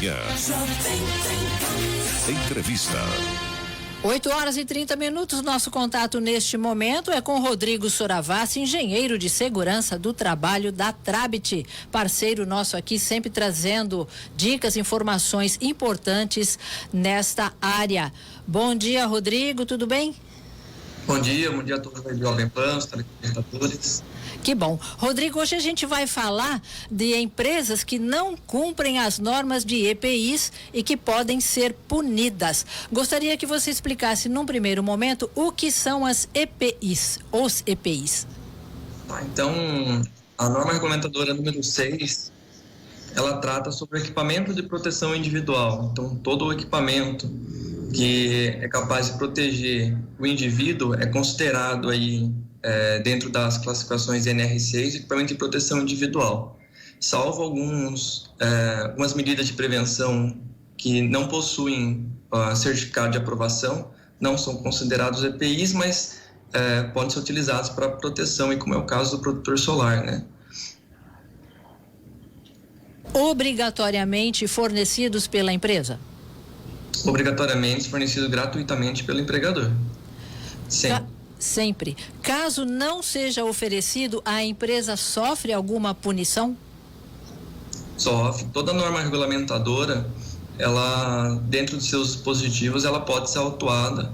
manhã. Entrevista. 8h30. Nosso contato neste momento é com Rodrigo Soravassi, engenheiro de segurança do trabalho da Trabit, parceiro nosso aqui, sempre trazendo dicas, informações importantes nesta área. Bom dia, Rodrigo, tudo bem? Bom dia a todos da Jovem Pan, os telespectadores. Que bom. Rodrigo, hoje a gente vai falar de empresas que não cumprem as normas de EPIs e que podem ser punidas. Gostaria que você explicasse, num primeiro momento, o que são as EPIs, os EPIs. Então, a norma regulamentadora número 6, ela trata sobre o equipamento de proteção individual. Então, todo o equipamento que é capaz de proteger o indivíduo é considerado aí dentro das classificações NR6, equipamento de proteção individual, salvo algumas medidas de prevenção que não possuem certificado de aprovação, não são considerados EPIs, mas podem ser utilizados para proteção, e como é o caso do protetor solar, né? Obrigatoriamente fornecidos pela empresa? Obrigatoriamente fornecidos gratuitamente pelo empregador. Sempre. Caso não seja oferecido, a empresa sofre alguma punição? Sofre. Toda norma regulamentadora, ela, dentro de seus dispositivos, ela pode ser autuada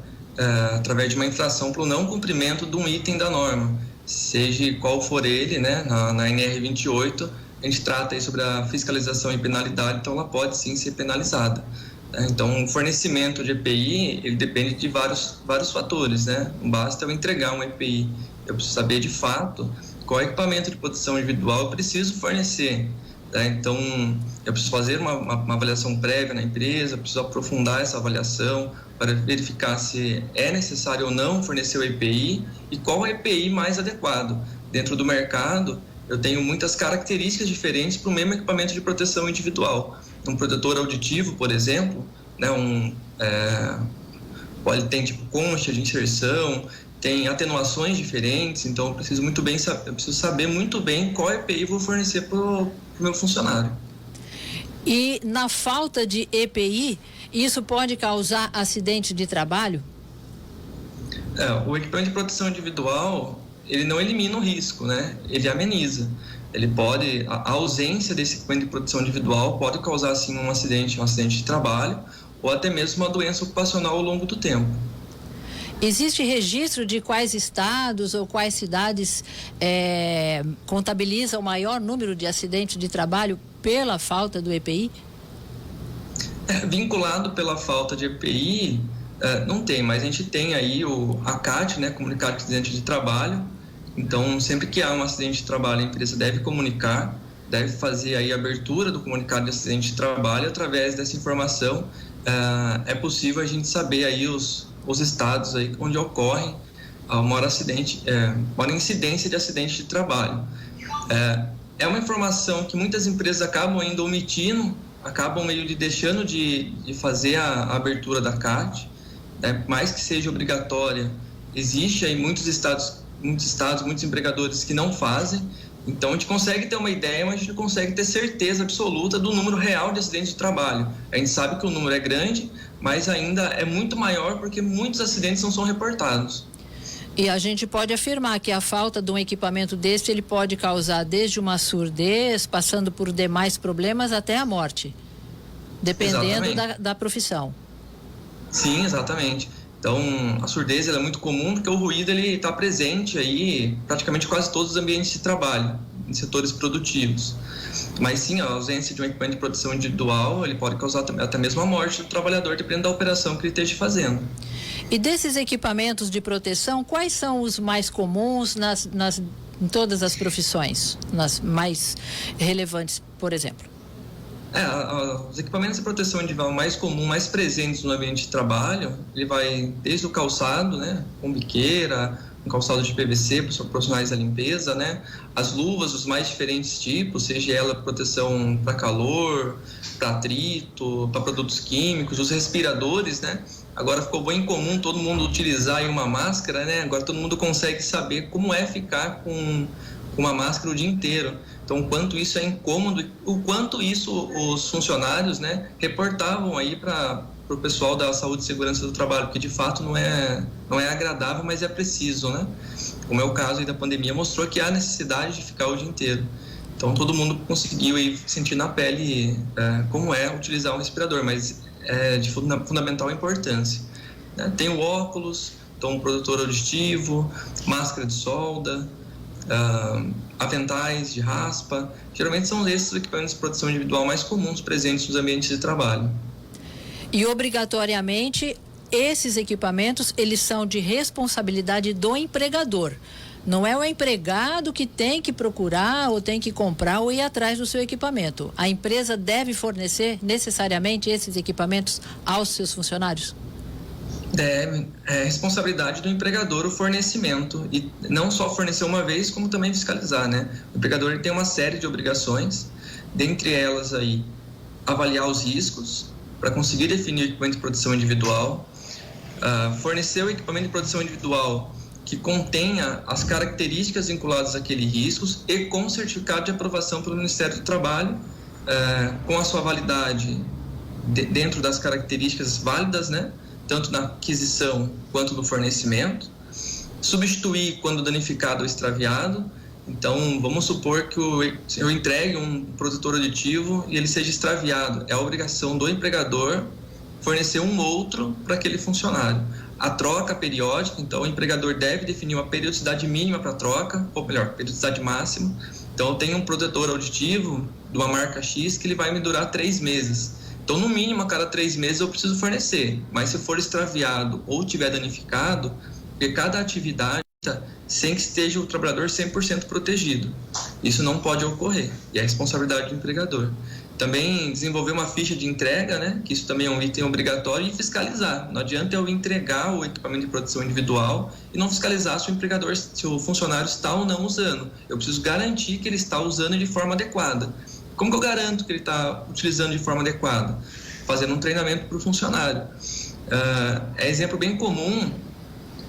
através de uma infração para o não cumprimento de um item da norma, seja qual for ele, né? Na NR 28, a gente trata aí sobre a fiscalização e penalidade, então ela pode sim ser penalizada. Então, o fornecimento de EPI, ele depende de vários fatores, né? Não basta eu entregar um EPI, eu preciso saber de fato qual equipamento de proteção individual eu preciso fornecer. Tá? Então, eu preciso fazer uma avaliação prévia na empresa, preciso aprofundar essa avaliação para verificar se é necessário ou não fornecer o EPI e qual é o EPI mais adequado. Dentro do mercado, eu tenho muitas características diferentes para o mesmo equipamento de proteção individual. Um protetor auditivo, por exemplo, né, ele tem tipo concha de inserção, tem atenuações diferentes, então eu preciso saber muito bem qual EPI vou fornecer para o meu funcionário. E na falta de EPI, isso pode causar acidente de trabalho? O equipamento de proteção individual, ele não elimina o risco, né? Ele ameniza. A ausência desse equipamento de proteção individual pode causar, sim, um acidente de trabalho ou até mesmo uma doença ocupacional ao longo do tempo. Existe registro de quais estados ou quais cidades contabilizam o maior número de acidentes de trabalho pela falta do EPI? Vinculado pela falta de EPI, não tem, mas a gente tem aí a CAT, né, Comunicado de Acidente de Trabalho. Então, sempre que há um acidente de trabalho, a empresa deve comunicar, deve fazer aí a abertura do comunicado de acidente de trabalho. Através dessa informação, é possível a gente saber aí os estados aí onde ocorre a maior incidência de acidente de trabalho. É uma informação que muitas empresas acabam ainda omitindo, acabam meio de deixando de fazer a abertura da CAT, né? Mais que seja obrigatória, existe aí muitos empregadores que não fazem. Então a gente consegue ter uma ideia, mas a gente não consegue ter certeza absoluta do número real de acidentes de trabalho. A gente sabe que o número é grande, mas ainda é muito maior porque muitos acidentes não são reportados. E a gente pode afirmar que a falta de um equipamento desse, ele pode causar desde uma surdez, passando por demais problemas, até a morte, dependendo da profissão. Sim, exatamente. Então, a surdez ela é muito comum porque o ruído está presente aí praticamente quase todos os ambientes de trabalho, em setores produtivos. Mas sim, a ausência de um equipamento de proteção individual, ele pode causar até mesmo a morte do trabalhador, dependendo da operação que ele esteja fazendo. E desses equipamentos de proteção, quais são os mais comuns em todas as profissões, nas mais relevantes, por exemplo? Os equipamentos de proteção individual mais comuns, mais presentes no ambiente de trabalho, ele vai desde o calçado, né, com biqueira, um calçado de PVC para os profissionais da limpeza, né, as luvas, os mais diferentes tipos, seja ela proteção para calor, para atrito, para produtos químicos, os respiradores, né. Agora ficou bem comum todo mundo utilizar aí uma máscara, né, agora todo mundo consegue saber como é ficar com uma máscara o dia inteiro. Então, o quanto isso é incômodo, o quanto isso os funcionários, né, reportavam aí para o pessoal da saúde e segurança do trabalho, porque de fato não é agradável, mas é preciso, né? Como é o caso aí da pandemia, mostrou que há necessidade de ficar o dia inteiro. Então, todo mundo conseguiu aí sentir na pele como é utilizar um respirador, mas é de fundamental importância. Né? Tem o óculos, então, protetor auditivo, máscara de solda, aventais de raspa. Geralmente são esses os equipamentos de proteção individual mais comuns presentes nos ambientes de trabalho. E obrigatoriamente esses equipamentos, eles são de responsabilidade do empregador. Não é o empregado que tem que procurar ou tem que comprar ou ir atrás do seu equipamento. A empresa deve fornecer necessariamente esses equipamentos aos seus funcionários? Deve. É responsabilidade do empregador o fornecimento, e não só fornecer uma vez, como também fiscalizar, né? O empregador ele tem uma série de obrigações, dentre elas aí avaliar os riscos para conseguir definir o equipamento de proteção individual, fornecer o equipamento de proteção individual que contenha as características vinculadas àquele riscos e com certificado de aprovação pelo Ministério do Trabalho, com a sua validade dentro das características válidas, né? Tanto na aquisição quanto no fornecimento, substituir quando danificado ou extraviado. Então, vamos supor que eu entregue um protetor auditivo e ele seja extraviado. É a obrigação do empregador fornecer um outro para aquele funcionário. A troca periódica, então, o empregador deve definir uma periodicidade mínima para a troca, ou melhor, periodicidade máxima. Então, eu tenho um protetor auditivo de uma marca X que ele vai me durar 3 meses. Então, no mínimo, a cada 3 meses eu preciso fornecer. Mas se for extraviado ou tiver danificado, porque cada atividade sem que esteja o trabalhador 100% protegido. Isso não pode ocorrer e é responsabilidade do empregador. Também desenvolver uma ficha de entrega, né? Que isso também é um item obrigatório, e fiscalizar. Não adianta eu entregar o equipamento de proteção individual e não fiscalizar se o empregador, se o funcionário está ou não usando. Eu preciso garantir que ele está usando de forma adequada. Como que eu garanto que ele está utilizando de forma adequada? Fazendo um treinamento para o funcionário. É exemplo bem comum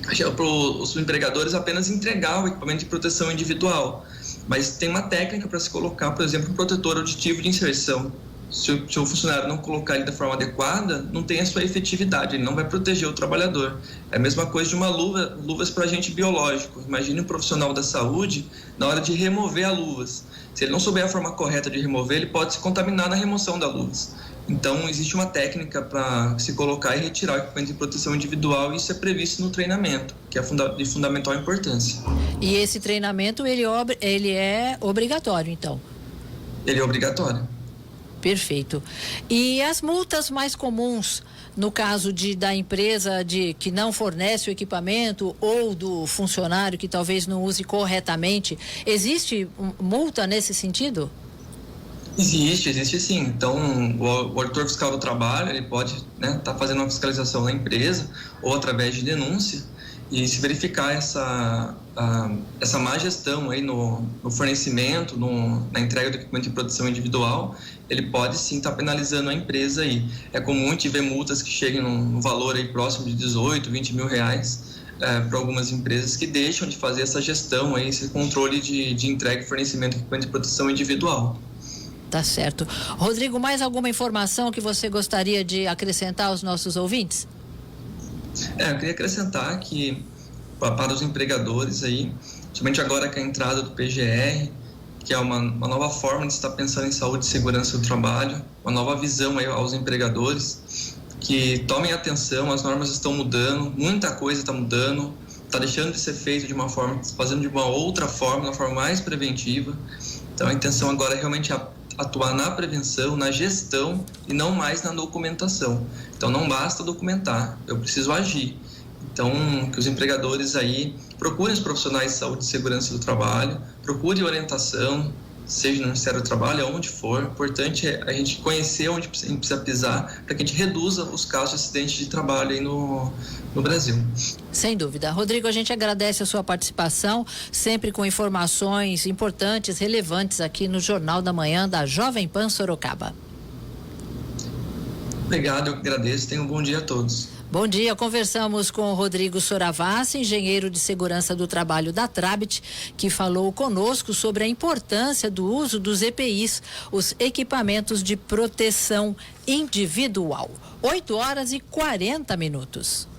para os empregadores apenas entregar o equipamento de proteção individual, mas tem uma técnica para se colocar, por exemplo, um protetor auditivo de inserção. Se o funcionário não colocar ele da forma adequada, não tem a sua efetividade, ele não vai proteger o trabalhador. É a mesma coisa de uma luvas para agente biológico. Imagine um profissional da saúde na hora de remover a luvas. Se ele não souber a forma correta de remover, ele pode se contaminar na remoção da luvas. Então, existe uma técnica para se colocar e retirar o equipamento de proteção individual, e isso é previsto no treinamento, que é de fundamental importância. E esse treinamento, ele é obrigatório, então? Ele é obrigatório. Perfeito. E as multas mais comuns, no caso da empresa que não fornece o equipamento ou do funcionário que talvez não use corretamente, existe multa nesse sentido? Existe sim. Então, o auditor fiscal do trabalho, ele pode tá fazendo uma fiscalização na empresa ou através de denúncia, e se verificar essa má gestão aí no fornecimento, na entrega do equipamento de proteção individual, ele pode sim estar penalizando a empresa aí. É comum a gente ver multas que cheguem no valor aí próximo de 18, 20 mil reais para algumas empresas que deixam de fazer essa gestão aí, esse controle de entrega e fornecimento de equipamento de proteção individual. Tá certo. Rodrigo, mais alguma informação que você gostaria de acrescentar aos nossos ouvintes? Eu queria acrescentar que para os empregadores aí, somente agora com a entrada do PGR, que é uma nova forma de estar pensando em saúde e segurança do trabalho, uma nova visão aí aos empregadores, que tomem atenção, as normas estão mudando, muita coisa está mudando, está deixando de ser feito de uma forma, fazendo de uma outra forma, uma forma mais preventiva. Então a intenção agora é realmente atuar na prevenção, na gestão e não mais na documentação. Então não basta documentar, eu preciso agir. Então, que os empregadores aí procurem os profissionais de saúde e segurança do trabalho, procurem orientação, seja no Ministério do Trabalho, aonde for. O importante é a gente conhecer onde precisa pisar para que a gente reduza os casos de acidente de trabalho aí no Brasil. Sem dúvida. Rodrigo, a gente agradece a sua participação, sempre com informações importantes, relevantes aqui no Jornal da Manhã da Jovem Pan Sorocaba. Obrigado, eu agradeço. Tenham um bom dia a todos. Bom dia, conversamos com o Rodrigo Soravassi, engenheiro de segurança do trabalho da Trabit, que falou conosco sobre a importância do uso dos EPIs, os equipamentos de proteção individual. 8h40.